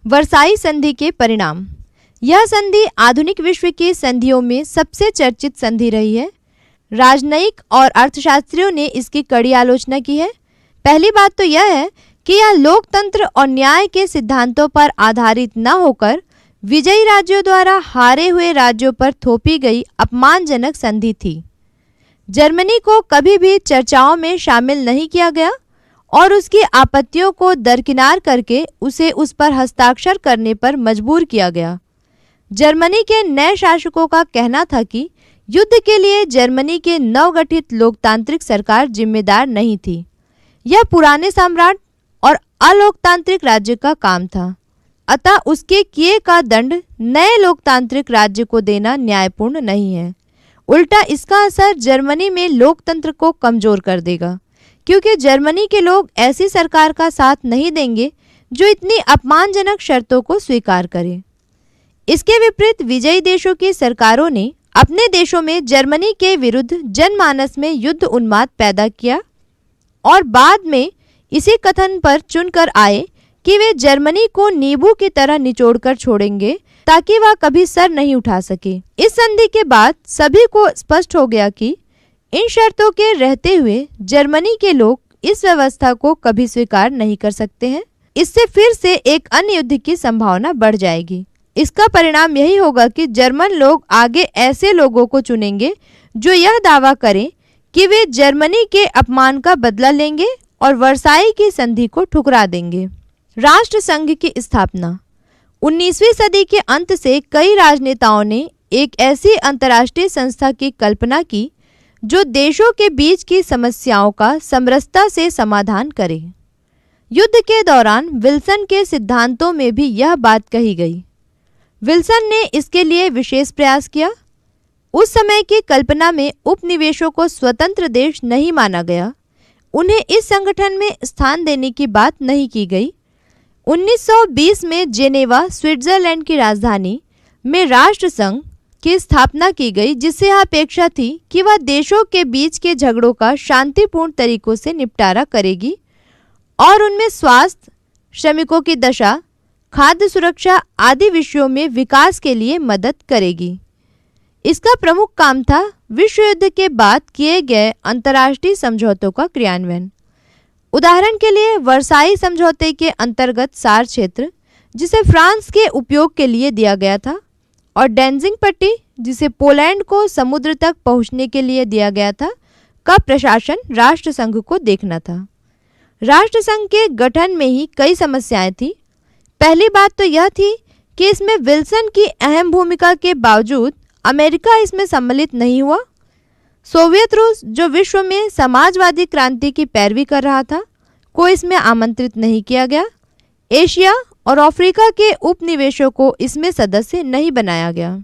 Versailles संधि के परिणाम। यह संधि आधुनिक विश्व की संधियों में सबसे चर्चित संधि रही है। राजनयिक और अर्थशास्त्रियों ने इसकी कड़ी आलोचना की है। पहली बात तो यह है कि यह लोकतंत्र और न्याय के सिद्धांतों पर आधारित न होकर विजयी राज्यों द्वारा हारे हुए राज्यों पर थोपी गई अपमानजनक संधि थी। जर्मनी को कभी भी चर्चाओं में शामिल नहीं किया गया और उसकी आपत्तियों को दरकिनार करके उसे उस पर हस्ताक्षर करने पर मजबूर किया गया। जर्मनी के नए शासकों का कहना था कि युद्ध के लिए जर्मनी के नवगठित लोकतांत्रिक सरकार जिम्मेदार नहीं थी। यह पुराने सम्राट और अलोकतांत्रिक राज्य का काम था, अतः उसके किए का दंड नए लोकतांत्रिक राज्य को देना न्यायपूर्ण नहीं है। उल्टा इसका असर जर्मनी में लोकतंत्र को कमजोर कर देगा, क्योंकि जर्मनी के लोग ऐसी सरकार का साथ नहीं देंगे जो इतनी अपमानजनक शर्तों को स्वीकार करे। इसके विपरीत विजयी देशों की सरकारों ने अपने देशों में जर्मनी के विरुद्ध जनमानस में युद्ध उन्माद पैदा किया और बाद में इसी कथन पर चुनकर आए कि वे जर्मनी को नींबू की तरह निचोड़कर छोड़ेंगे ताकि वह कभी सर नहीं उठा सके। इस संधि के बाद सभी को स्पष्ट हो गया कि इन शर्तों के रहते हुए जर्मनी के लोग इस व्यवस्था को कभी स्वीकार नहीं कर सकते हैं। इससे फिर से एक अन्य युद्ध की संभावना बढ़ जाएगी। इसका परिणाम यही होगा कि जर्मन लोग आगे ऐसे लोगों को चुनेंगे जो यह दावा करें कि वे जर्मनी के अपमान का बदला लेंगे और वर्साई की संधि को ठुकरा देंगे। राष्ट्र संघ की स्थापना। 19वीं सदी के अंत से कई राजनेताओं ने एक ऐसी अंतर्राष्ट्रीय संस्था की कल्पना की जो देशों के बीच की समस्याओं का समरसता से समाधान करे। युद्ध के दौरान विल्सन के सिद्धांतों में भी यह बात कही गई। विल्सन ने इसके लिए विशेष प्रयास किया। उस समय की कल्पना में उपनिवेशों को स्वतंत्र देश नहीं माना गया। उन्हें इस संगठन में स्थान देने की बात नहीं की गई। 1920 में जेनेवा, स्विट्जरलैंड की राजधानी में राष्ट्र संघ की स्थापना की गई, जिससे यह अपेक्षा थी कि वह देशों के बीच के झगड़ों का शांतिपूर्ण तरीकों से निपटारा करेगी और उनमें स्वास्थ्य, श्रमिकों की दशा, खाद्य सुरक्षा आदि विषयों में विकास के लिए मदद करेगी। इसका प्रमुख काम था विश्व युद्ध के बाद किए गए अंतर्राष्ट्रीय समझौतों का क्रियान्वयन। उदाहरण के लिए वर्साई समझौते के अंतर्गत सार क्षेत्र, जिसे फ्रांस के उपयोग के लिए दिया गया था, और डेंजिंग पट्टी, जिसे पोलैंड को समुद्र तक पहुंचने के लिए दिया गया था, का प्रशासन राष्ट्रसंघ को देखना था। राष्ट्रसंघ के गठन में ही कई समस्याएं थी। पहली बात तो यह थी कि इसमें विल्सन की अहम भूमिका के बावजूद अमेरिका इसमें सम्मिलित नहीं हुआ। सोवियत रूस, जो विश्व में समाजवादी क्रांति की पैरवी कर रहा था, को इसमें आमंत्रित नहीं किया गया। एशिया और अफ्रीका के उपनिवेशों को इसमें सदस्य नहीं बनाया गया।